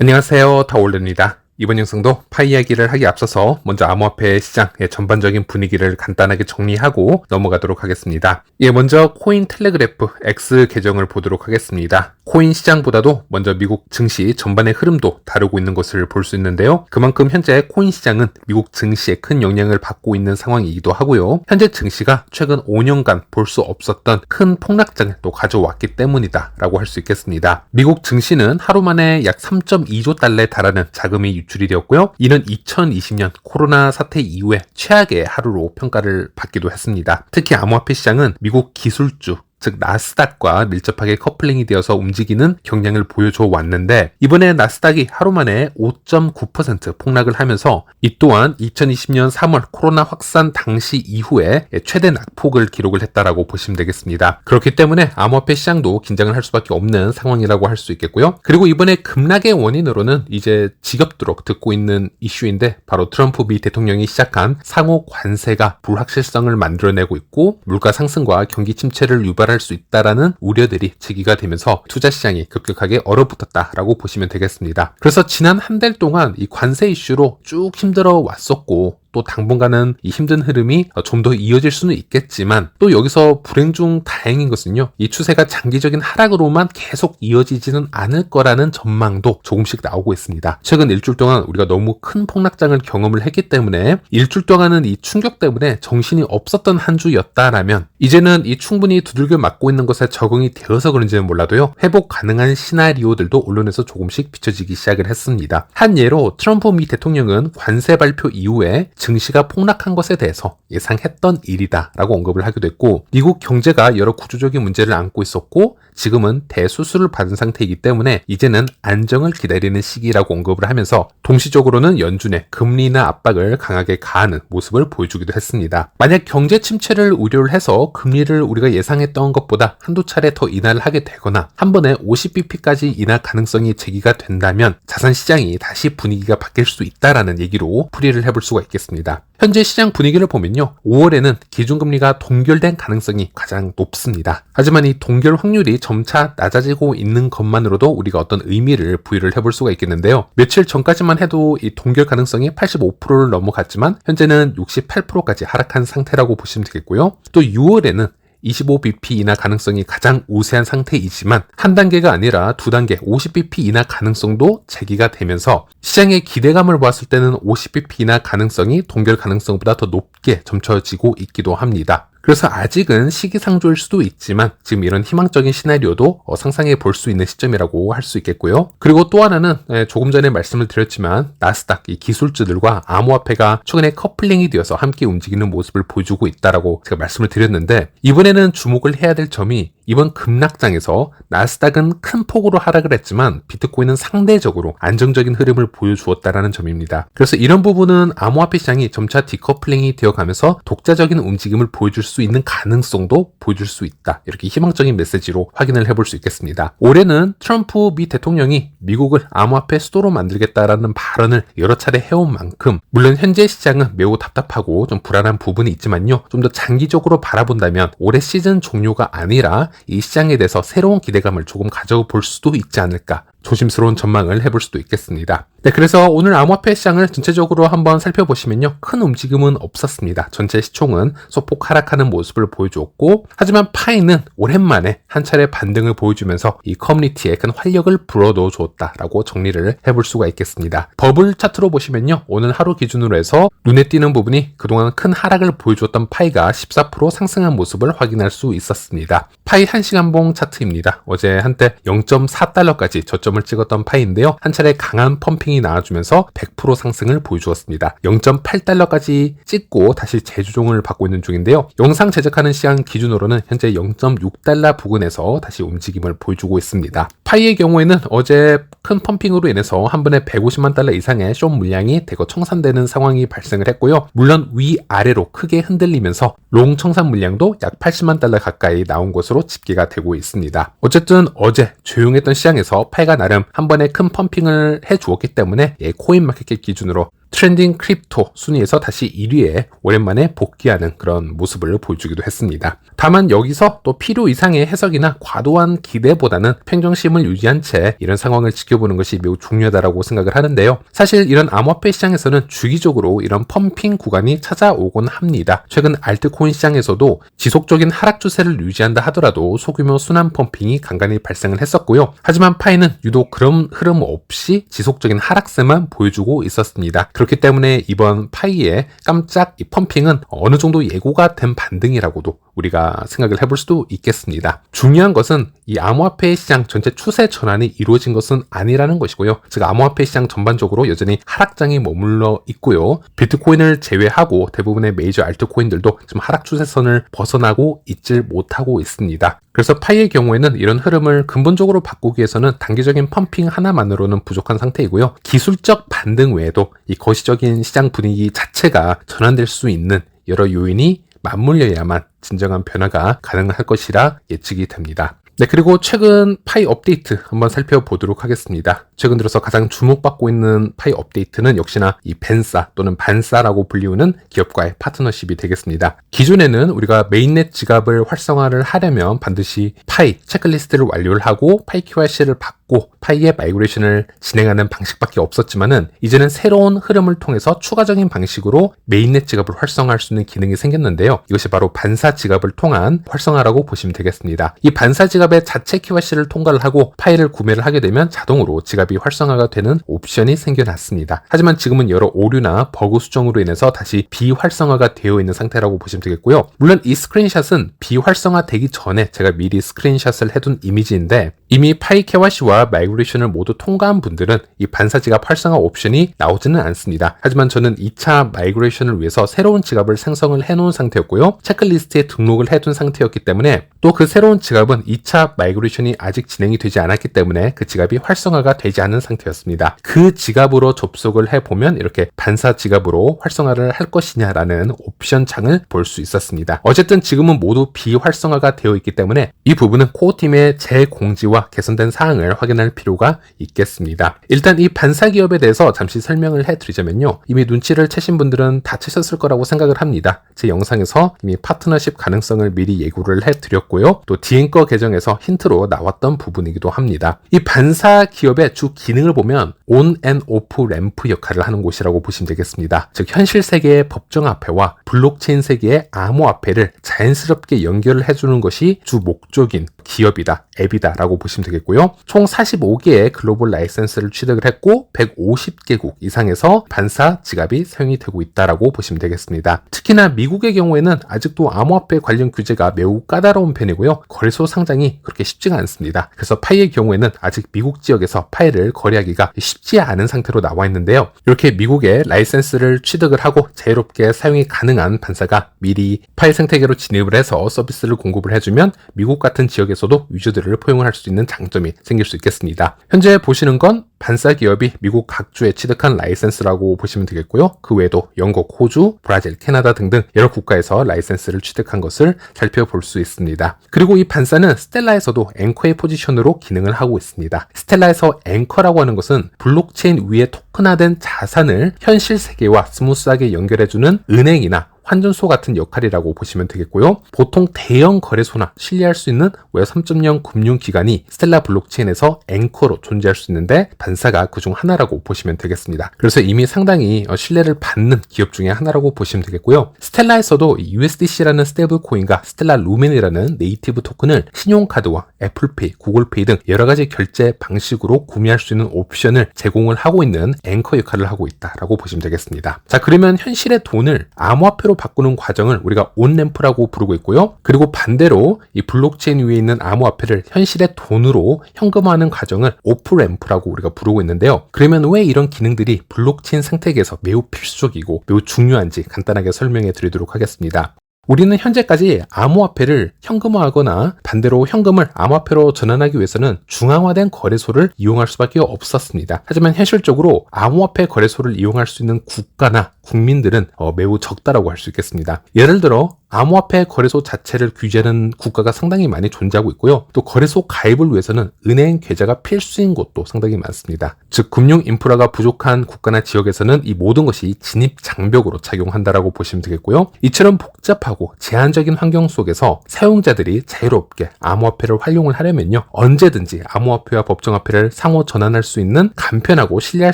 안녕하세요, 타올르입니다. 이번 영상도 파이 이야기를 하기 앞서서 먼저 암호화폐 시장의 전반적인 분위기를 간단하게 정리하고 넘어가도록 하겠습니다. 먼저 코인 텔레그래프 X 계정을 보도록 하겠습니다. 코인 시장보다도 먼저 미국 증시 전반의 흐름도 다루고 있는 것을 볼 수 있는데요. 그만큼 현재 코인 시장은 미국 증시에 큰 영향을 받고 있는 상황이기도 하고요. 현재 증시가 최근 5년간 볼 수 없었던 큰 폭락장을 또 가져왔기 때문이다 라고 할 수 있겠습니다. 미국 증시는 하루 만에 약 3.2조 달러에 달하는 자금이 유출이 되었고요. 이는 2020년 코로나 사태 이후에 최악의 하루로 평가를 받기도 했습니다. 특히 암호화폐 시장은 미국 기술주 즉 나스닥과 밀접하게 커플링이 되어서 움직이는 경향을 보여줘 왔는데 이번에 나스닥이 하루 만에 5.9% 폭락을 하면서 이 또한 2020년 3월 코로나 확산 당시 이후에 최대 낙폭을 기록을 했다라고 보시면 되겠습니다. 그렇기 때문에 암호화폐 시장도 긴장을 할 수밖에 없는 상황이라고 할 수 있겠고요. 그리고 이번에 급락의 원인으로는 이제 지겹도록 듣고 있는 이슈인데 바로 트럼프 미 대통령이 시작한 상호 관세가 불확실성을 만들어내고 있고 물가 상승과 경기 침체를 유발할 수 있다라는 우려들이 제기가 되면서 투자 시장이 급격하게 얼어붙었다라고 보시면 되겠습니다. 그래서 지난 한 달 동안 이 관세 이슈로 쭉 힘들어 왔었고 또 당분간은 이 힘든 흐름이 좀 더 이어질 수는 있겠지만 또 여기서 불행 중 다행인 것은요. 이 추세가 장기적인 하락으로만 계속 이어지지는 않을 거라는 전망도 조금씩 나오고 있습니다. 최근 일주일 동안 우리가 너무 큰 폭락장을 경험을 했기 때문에 일주일 동안은 이 충격 때문에 정신이 없었던 한 주였다라면 이제는 이 충분히 두들겨 맞고 있는 것에 적응이 되어서 그런지는 몰라도요. 회복 가능한 시나리오들도 언론에서 조금씩 비춰지기 시작을 했습니다. 한 예로 트럼프 미 대통령은 관세 발표 이후에 증시가 폭락한 것에 대해서 예상했던 일이다 라고 언급을 하기도 했고 미국 경제가 여러 구조적인 문제를 안고 있었고 지금은 대수술을 받은 상태이기 때문에 이제는 안정을 기다리는 시기라고 언급을 하면서 동시적으로는 연준의 금리나 압박을 강하게 가하는 모습을 보여주기도 했습니다. 만약 경제 침체를 우려를 해서 금리를 우리가 예상했던 것보다 한두 차례 더 인하를 하게 되거나 한 번에 50bp까지 인하 가능성이 제기가 된다면 자산 시장이 다시 분위기가 바뀔 수 있다라는 얘기로 풀이를 해볼 수가 있겠습니다. 현재 시장 분위기를 보면요. 5월에는 기준금리가 동결된 가능성이 가장 높습니다. 하지만 이 동결 확률이 점차 낮아지고 있는 것만으로도 우리가 어떤 의미를 부여를 해볼 수가 있겠는데요. 며칠 전까지만 해도 이 동결 가능성이 85%를 넘어갔지만 현재는 68%까지 하락한 상태라고 보시면 되겠고요. 또 6월에는 25bp 인하 가능성이 가장 우세한 상태이지만 한 단계가 아니라 두 단계 50bp 인하 가능성도 제기가 되면서 시장의 기대감을 보았을 때는 50bp 인하 가능성이 동결 가능성보다 더 높게 점쳐지고 있기도 합니다. 그래서 아직은 시기상조일 수도 있지만 지금 이런 희망적인 시나리오도 상상해 볼 수 있는 시점이라고 할 수 있겠고요. 그리고 또 하나는 조금 전에 말씀을 드렸지만 나스닥 이 기술주들과 암호화폐가 최근에 커플링이 되어서 함께 움직이는 모습을 보여주고 있다라고 제가 말씀을 드렸는데 이번에는 주목을 해야 될 점이 이번 급락장에서 나스닥은 큰 폭으로 하락을 했지만 비트코인은 상대적으로 안정적인 흐름을 보여주었다라는 점입니다. 그래서 이런 부분은 암호화폐 시장이 점차 디커플링이 되어가면서 독자적인 움직임을 보여줄 수 있는 가능성도 보여줄 수 있다. 이렇게 희망적인 메시지로 확인을 해볼 수 있겠습니다. 올해는 트럼프 미 대통령이 미국을 암호화폐 수도로 만들겠다라는 발언을 여러 차례 해온 만큼 물론 현재 시장은 매우 답답하고 좀 불안한 부분이 있지만요. 좀 더 장기적으로 바라본다면 올해 시즌 종료가 아니라 이 시장에 대해서 새로운 기대감을 조금 가져볼 수도 있지 않을까 조심스러운 전망을 해볼 수도 있겠습니다. 네, 그래서 오늘 암호화폐 시장을 전체적으로 한번 살펴보시면요. 큰 움직임은 없었습니다. 전체 시총은 소폭 하락하는 모습을 보여주었고 하지만 파이는 오랜만에 한 차례 반등을 보여주면서 이 커뮤니티에 큰 활력을 불어넣어 주었다라고 정리를 해볼 수가 있겠습니다. 버블 차트로 보시면요. 오늘 하루 기준으로 해서 눈에 띄는 부분이 그동안 큰 하락을 보여주었던 파이가 14% 상승한 모습을 확인할 수 있었습니다. 파이 1시간봉 차트입니다. 어제 한때 0.4달러까지 저점을 찍었던 파이인데요. 한 차례 강한 펌핑이 나와주면서 100% 상승을 보여주었습니다. 0.8달러까지 찍고 다시 재조정을 받고 있는 중인데요. 영상 제작하는 시간 기준으로는 현재 0.6달러 부근에서 다시 움직임을 보여주고 있습니다. 파이의 경우에는 어제 큰 펌핑으로 인해서 한 번에 150만 달러 이상의 숏 물량이 대거 청산되는 상황이 발생을 했고요. 물론 위아래로 크게 흔들리면서 롱 청산 물량도 약 80만 달러 가까이 나온 것으로 집계가 되고 있습니다. 어쨌든 어제 조용했던 시장에서 파이가 나름 한 번에 큰 펌핑을 해주었기 때문에 코인마켓캡 기준으로 트렌딩 크립토 순위에서 다시 1위에 오랜만에 복귀하는 그런 모습을 보여주기도 했습니다. 다만 여기서 또 필요 이상의 해석이나 과도한 기대보다는 평정심을 유지한 채 이런 상황을 지켜보는 것이 매우 중요하다고 생각을 하는데요. 사실 이런 암호화폐 시장에서는 주기적으로 이런 펌핑 구간이 찾아오곤 합니다. 최근 알트코인 시장에서도 지속적인 하락 추세를 유지한다 하더라도 소규모 순환 펌핑이 간간히 발생을 했었고요. 하지만 파이는 유독 그런 흐름 없이 지속적인 하락세만 보여주고 있었습니다. 그렇기 때문에 이번 파이의 깜짝 이 펌핑은 어느 정도 예고가 된 반등이라고도 우리가 생각을 해볼 수도 있겠습니다. 중요한 것은 이 암호화폐 시장 전체 추세 전환이 이루어진 것은 아니라는 것이고요. 즉 암호화폐 시장 전반적으로 여전히 하락장에 머물러 있고요. 비트코인을 제외하고 대부분의 메이저 알트코인들도 지금 하락 추세선을 벗어나고 있질 못하고 있습니다. 그래서 파이의 경우에는 이런 흐름을 근본적으로 바꾸기 위해서는 단기적인 펌핑 하나만으로는 부족한 상태이고요. 기술적 반등 외에도 이 거시적인 시장 분위기 자체가 전환될 수 있는 여러 요인이 맞물려야만 진정한 변화가 가능할 것이라 예측이 됩니다. 네, 그리고 최근 파이 업데이트 한번 살펴보도록 하겠습니다. 최근 들어서 가장 주목받고 있는 파이 업데이트는 역시나 이 벤사 또는 반사라고 불리우는 기업과의 파트너십이 되겠습니다. 기존에는 우리가 메인넷 지갑을 활성화를 하려면 반드시 파이 체크리스트를 완료를 하고 파이 KYC를 받고 파이의 마이그레이션을 진행하는 방식밖에 없었지만은 이제는 새로운 흐름을 통해서 추가적인 방식으로 메인넷 지갑을 활성화할 수 있는 기능이 생겼는데요. 이것이 바로 반사 지갑을 통한 활성화라고 보시면 되겠습니다. 이 반사 지갑의 자체 KYC를 통과를 하고 파이를 구매를 하게 되면 자동으로 지갑이 활성화가 되는 옵션이 생겨났습니다. 하지만 지금은 여러 오류나 버그 수정으로 인해서 다시 비활성화가 되어 있는 상태라고 보시면 되겠고요. 물론 이 스크린샷은 비활성화 되기 전에 제가 미리 스크린샷을 해둔 이미지인데 이미 파이 KYC와 마이그레이션을 모두 통과한 분들은 이 반사 지갑 활성화 옵션이 나오지는 않습니다. 하지만 저는 2차 마이그레이션을 위해서 새로운 지갑을 생성을 해놓은 상태였고요. 체크리스트에 등록을 해둔 상태였기 때문에 또 그 새로운 지갑은 2차 마이그레이션이 아직 진행이 되지 않았기 때문에 그 지갑이 활성화가 되지 않은 상태였습니다. 그 지갑으로 접속을 해보면 이렇게 반사 지갑으로 활성화를 할 것이냐라는 옵션 창을 볼 수 있었습니다. 어쨌든 지금은 모두 비활성화가 되어 있기 때문에 이 부분은 코어팀의 재공지와 개선된 사항을 확인할 필요가 있겠습니다. 일단 이 반사 기업에 대해서 잠시 설명을 해드리자면요. 이미 눈치를 채신 분들은 다 채셨을 거라고 생각을 합니다. 제 영상에서 이미 파트너십 가능성을 미리 예고를 해드렸고요. 또 디앵커 계정에서 힌트로 나왔던 부분이기도 합니다. 이 반사 기업의 주 기능을 보면 온 앤 오프 램프 역할을 하는 곳이라고 보시면 되겠습니다. 즉 현실 세계의 법정화폐와 블록체인 세계의 암호화폐를 자연스럽게 연결을 해주는 것이 주 목적인 기업이다, 앱이다 라고 보시면 되겠고요. 총 45개의 글로벌 라이센스를 취득을 했고 150개국 이상에서 반사 지갑이 사용이 되고 있다라고 보시면 되겠습니다. 특히나 미국의 경우에는 아직도 암호화폐 관련 규제가 매우 까다로운 편이고요. 거래소 상장이 그렇게 쉽지가 않습니다. 그래서 파이의 경우에는 아직 미국 지역에서 파이를 거래하기가 쉽지 않은 상태로 나와 있는데요. 이렇게 미국의 라이센스를 취득을 하고 자유롭게 사용이 가능한 반사가 미리 파이 생태계로 진입을 해서 서비스를 공급을 해주면 미국 같은 지역에서도 유저들을 포용을 할 수 있는 장점이 생길 수 있겠습니다. 현재 보시는 건 반사 기업이 미국 각주에 취득한 라이센스라고 보시면 되겠고요. 그 외에도 영국, 호주, 브라질, 캐나다 등등 여러 국가에서 라이센스를 취득한 것을 살펴볼 수 있습니다. 그리고 이 반사는 스텔라에서도 앵커의 포지션으로 기능을 하고 있습니다. 스텔라에서 앵커라고 하는 것은 블록체인 위에 토큰화된 자산을 현실 세계와 스무스하게 연결해주는 은행이나 환전소 같은 역할이라고 보시면 되겠고요. 보통 대형 거래소나 신뢰할 수 있는 웹 3.0 금융기관이 스텔라 블록체인에서 앵커로 존재할 수 있는데 반사가 그중 하나라고 보시면 되겠습니다. 그래서 이미 상당히 신뢰를 받는 기업 중에 하나라고 보시면 되겠고요. 스텔라에서도 USDC라는 스테이블 코인과 스텔라 루멘이라는 네이티브 토큰을 신용카드와 애플페이, 구글페이 등 여러 가지 결제 방식으로 구매할 수 있는 옵션을 제공을 하고 있는 앵커 역할을 하고 있다라고 보시면 되겠습니다. 자, 그러면 현실의 돈을 암호화폐로 바꾸는 과정을 우리가 온램프라고 부르고 있고요. 그리고 반대로 이 블록체인 위에 있는 암호화폐를 현실의 돈으로 현금화하는 과정을 오프램프라고 우리가 부르고 있는데요. 그러면 왜 이런 기능들이 블록체인 생태계에서 매우 필수적이고 매우 중요한지 간단하게 설명해 드리도록 하겠습니다. 우리는 현재까지 암호화폐를 현금화하거나 반대로 현금을 암호화폐로 전환하기 위해서는 중앙화된 거래소를 이용할 수밖에 없었습니다. 하지만 현실적으로 암호화폐 거래소를 이용할 수 있는 국가나 국민들은 매우 적다라고 할 수 있겠습니다. 예를 들어 암호화폐 거래소 자체를 규제하는 국가가 상당히 많이 존재하고 있고요. 또 거래소 가입을 위해서는 은행 계좌가 필수인 곳도 상당히 많습니다. 즉 금융 인프라가 부족한 국가나 지역에서는 이 모든 것이 진입 장벽으로 작용한다라고 보시면 되겠고요. 이처럼 복잡하고 제한적인 환경 속에서 사용자들이 자유롭게 암호화폐를 활용을 하려면요, 언제든지 암호화폐와 법정화폐를 상호 전환할 수 있는 간편하고 신뢰할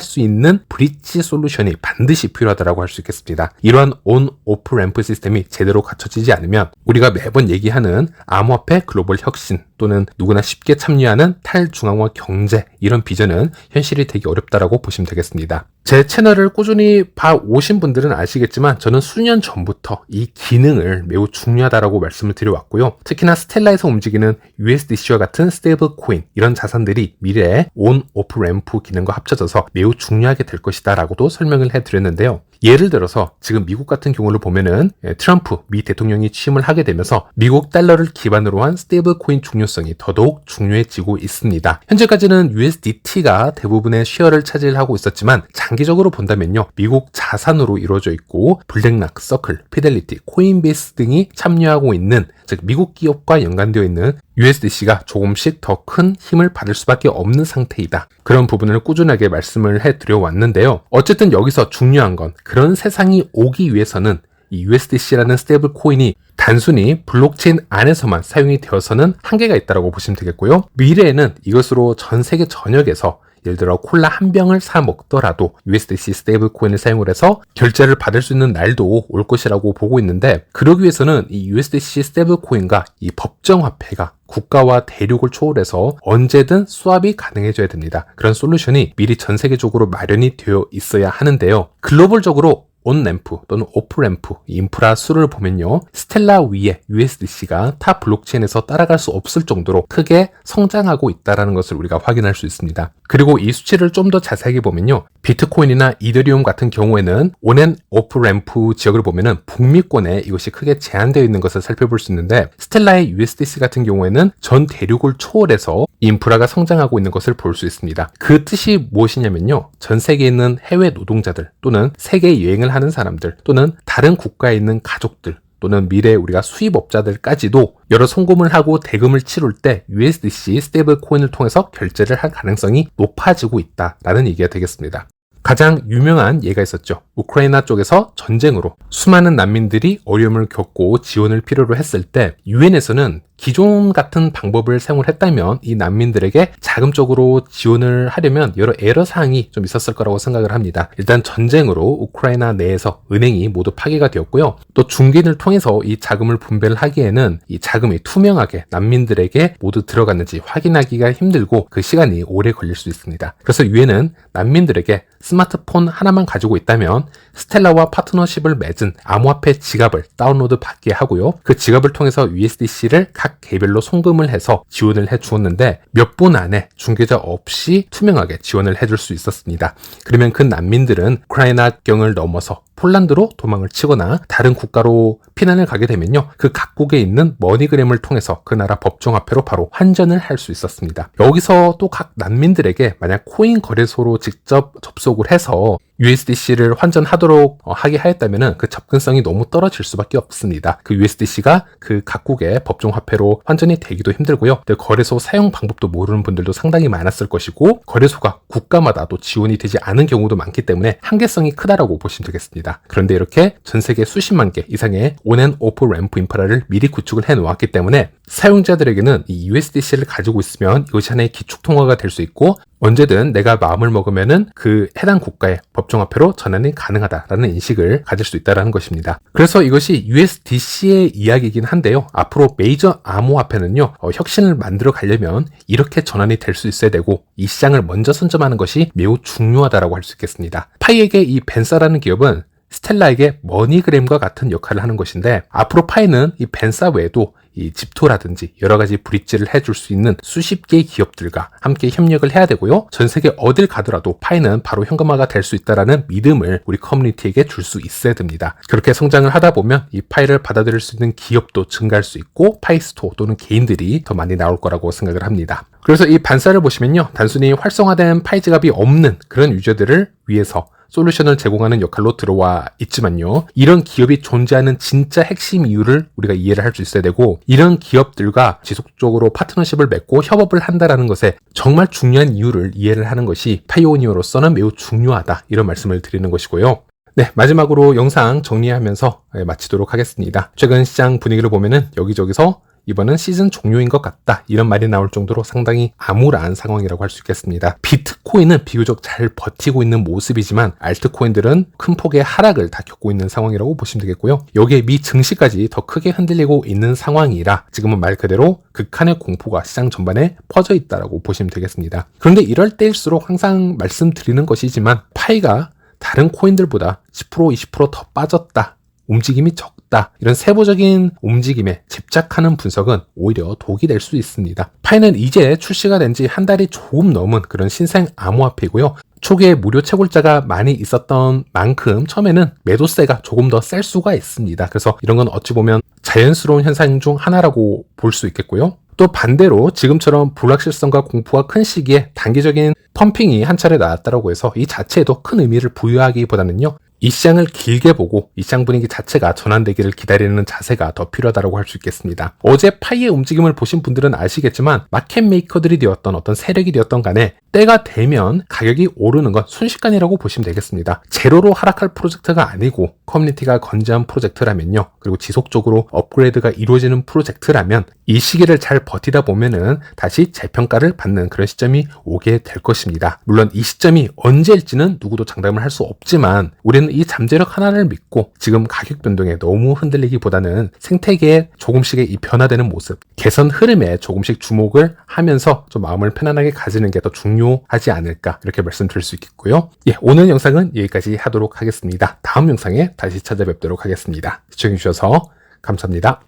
수 있는 브릿지 솔루션이 반드시 필요하다고 할 수 있겠습니다. 이러한 온, 오프 램프 시스템이 제대로 갖춰지지 않으면 우리가 매번 얘기하는 암호화폐 글로벌 혁신 또는 누구나 쉽게 참여하는 탈중앙화 경제, 이런 비전은 현실이 되기 어렵다라고 보시면 되겠습니다. 제 채널을 꾸준히 봐오신 분들은 아시겠지만 저는 수년 전부터 이 기능을 매우 중요하다라고 말씀을 드려왔고요. 특히나 스텔라에서 움직이는 USDC와 같은 스테이블 코인, 이런 자산들이 미래에 온, 오프 램프 기능과 합쳐져서 매우 중요하게 될 것이다 라고도 설명을 해드렸는데요. 예를 들어서 지금 미국 같은 경우를 보면은 트럼프 미 대통령이 취임을 하게 되면서 미국 달러를 기반으로 한 스테이블 코인 중요성이 더더욱 중요해지고 있습니다. 현재까지는 USDT가 대부분의 쉐어를 차지하고 있었지만 장기적으로 본다면요, 미국 자산으로 이루어져 있고 블랙락, 서클, 피델리티, 코인베이스 등이 참여하고 있는, 즉 미국 기업과 연관되어 있는 USDC가 조금씩 더 큰 힘을 받을 수밖에 없는 상태이다. 그런 부분을 꾸준하게 말씀을 해드려 왔는데요. 어쨌든 여기서 중요한 건 그런 세상이 오기 위해서는 이 USDC라는 스테이블 코인이 단순히 블록체인 안에서만 사용이 되어서는 한계가 있다고 보시면 되겠고요. 미래에는 이것으로 전 세계 전역에서 예를 들어 콜라 한 병을 사 먹더라도 USDC 스테이블 코인을 사용을 해서 결제를 받을 수 있는 날도 올 것이라고 보고 있는데, 그러기 위해서는 이 USDC 스테이블 코인과 이 법정 화폐가 국가와 대륙을 초월해서 언제든 수합이 가능해져야 됩니다. 그런 솔루션이 미리 전 세계적으로 마련이 되어 있어야 하는데요. 글로벌적으로 온램프 또는 오프램프 인프라 수를 보면요, 스텔라 위에 USDC가 타 블록체인에서 따라갈 수 없을 정도로 크게 성장하고 있다는 것을 우리가 확인할 수 있습니다. 그리고 이 수치를 좀 더 자세하게 보면요, 비트코인이나 이더리움 같은 경우에는 온앤 오프램프 지역을 보면은 북미권에 이것이 크게 제한되어 있는 것을 살펴볼 수 있는데, 스텔라의 USDC 같은 경우에는 전 대륙을 초월해서 인프라가 성장하고 있는 것을 볼 수 있습니다. 그 뜻이 무엇이냐면요, 전 세계에 있는 해외 노동자들 또는 세계 여행을 하는 사람들 또는 다른 국가에 있는 가족들 또는 미래 우리가 수입업자들까지도 여러 송금을 하고 대금을 치룰 때 USDC 스테이블 코인을 통해서 결제를 할 가능성이 높아지고 있다라는 얘기가 되겠습니다. 가장 유명한 예가 있었죠. 우크라이나 쪽에서 전쟁으로 수많은 난민들이 어려움을 겪고 지원을 필요로 했을 때 유엔에서는 기존 같은 방법을 사용을 했다면 이 난민들에게 자금적으로 지원을 하려면 여러 애로사항이 좀 있었을 거라고 생각을 합니다. 일단 전쟁으로 우크라이나 내에서 은행이 모두 파괴가 되었고요. 또 중개인을 통해서 이 자금을 분배를 하기에는 이 자금이 투명하게 난민들에게 모두 들어갔는지 확인하기가 힘들고 그 시간이 오래 걸릴 수 있습니다. 그래서 유엔은 난민들에게 스마트폰 하나만 가지고 있다면 스텔라와 파트너십을 맺은 암호화폐 지갑을 다운로드 받게 하고요. 그 지갑을 통해서 USDC를 각 개별로 송금을 해서 지원을 해 주었는데 몇 분 안에 중개자 없이 투명하게 지원을 해줄 수 있었습니다. 그러면 그 난민들은 우크라이나경을 넘어서 폴란드로 도망을 치거나 다른 국가로 피난을 가게 되면요, 그 각국에 있는 머니그램을 통해서 그 나라 법정화폐로 바로 환전을 할 수 있었습니다. 여기서 또 각 난민들에게 만약 코인 거래소로 직접 접속을 해서 USDC를 환전하도록 하게 하였다면 그 접근성이 너무 떨어질 수밖에 없습니다. 그 USDC가 그 각국의 법정화폐로 환전이 되기도 힘들고요. 거래소 사용 방법도 모르는 분들도 상당히 많았을 것이고, 거래소가 국가마다 또 지원이 되지 않은 경우도 많기 때문에 한계성이 크다라고 보시면 되겠습니다. 그런데 이렇게 전 세계 수십만 개 이상의 온앤오프 램프 인프라를 미리 구축을 해 놓았기 때문에 사용자들에게는 이 USDC를 가지고 있으면 이것이 하나의 기축통화가 될 수 있고, 언제든 내가 마음을 먹으면은 그 해당 국가의 법정화폐로 전환이 가능하다라는 인식을 가질 수 있다는 것입니다. 그래서 이것이 USDC의 이야기이긴 한데요. 앞으로 메이저 암호화폐는요, 혁신을 만들어 가려면 이렇게 전환이 될 수 있어야 되고, 이 시장을 먼저 선점하는 것이 매우 중요하다고 할 수 있겠습니다. 파이에게 이 벤사라는 기업은 스텔라에게 머니그램과 같은 역할을 하는 것인데, 앞으로 파이는 이 벤사 외에도 이 집토라든지 여러 가지 브릿지를 해줄 수 있는 수십 개의 기업들과 함께 협력을 해야 되고요. 전 세계 어딜 가더라도 파이는 바로 현금화가 될 수 있다라는 믿음을 우리 커뮤니티에게 줄 수 있어야 됩니다. 그렇게 성장을 하다 보면 이 파이를 받아들일 수 있는 기업도 증가할 수 있고, 파이 스토어 또는 개인들이 더 많이 나올 거라고 생각을 합니다. 그래서 이 반사를 보시면요, 단순히 활성화된 파이 지갑이 없는 그런 유저들을 위해서 솔루션을 제공하는 역할로 들어와 있지만요. 이런 기업이 존재하는 진짜 핵심 이유를 우리가 이해를 할 수 있어야 되고, 이런 기업들과 지속적으로 파트너십을 맺고 협업을 한다라는 것에 정말 중요한 이유를 이해를 하는 것이 파이오니어로서는 매우 중요하다, 이런 말씀을 드리는 것이고요. 네, 마지막으로 영상 정리하면서 마치도록 하겠습니다. 최근 시장 분위기를 보면은 여기저기서 이번은 시즌 종료인 것 같다, 이런 말이 나올 정도로 상당히 암울한 상황이라고 할 수 있겠습니다. 비트코인은 비교적 잘 버티고 있는 모습이지만 알트코인들은 큰 폭의 하락을 다 겪고 있는 상황이라고 보시면 되겠고요. 여기에 미 증시까지 더 크게 흔들리고 있는 상황이라 지금은 말 그대로 극한의 공포가 시장 전반에 퍼져 있다라고 보시면 되겠습니다. 그런데 이럴 때일수록 항상 말씀드리는 것이지만 파이가 다른 코인들보다 10% 20% 더 빠졌다, 움직임이 적다, 이런 세부적인 움직임에 집착하는 분석은 오히려 독이 될 수 있습니다. 파이는 이제 출시가 된 지 한 달이 조금 넘은 그런 신생 암호화폐이고요. 초기에 무료 채굴자가 많이 있었던 만큼 처음에는 매도세가 조금 더 셀 수가 있습니다. 그래서 이런 건 어찌 보면 자연스러운 현상 중 하나라고 볼 수 있겠고요. 또 반대로 지금처럼 불확실성과 공포가 큰 시기에 단기적인 펌핑이 한 차례 나왔다고 해서 이 자체에도 큰 의미를 부여하기보다는요, 이 시장을 길게 보고 이 시장 분위기 자체가 전환되기를 기다리는 자세가 더 필요하다고 할 수 있겠습니다. 어제 파이의 움직임을 보신 분들은 아시겠지만 마켓 메이커들이 되었던 어떤 세력이 되었던 간에 때가 되면 가격이 오르는 건 순식간이라고 보시면 되겠습니다. 제로로 하락할 프로젝트가 아니고 커뮤니티가 건재한 프로젝트라면요, 그리고 지속적으로 업그레이드가 이루어지는 프로젝트라면 이 시기를 잘 버티다 보면은 다시 재평가를 받는 그런 시점이 오게 될 것입니다. 물론 이 시점이 언제일지는 누구도 장담을 할 수 없지만 우리는 이 잠재력 하나를 믿고 지금 가격 변동에 너무 흔들리기보다는 생태계에 조금씩의 이 변화되는 모습, 개선 흐름에 조금씩 주목을 하면서 좀 마음을 편안하게 가지는 게 더 중요하지 않을까, 이렇게 말씀드릴 수 있겠고요. 예, 오늘 영상은 여기까지 하도록 하겠습니다. 다음 영상에 다시 찾아뵙도록 하겠습니다. 시청해주셔서 감사합니다.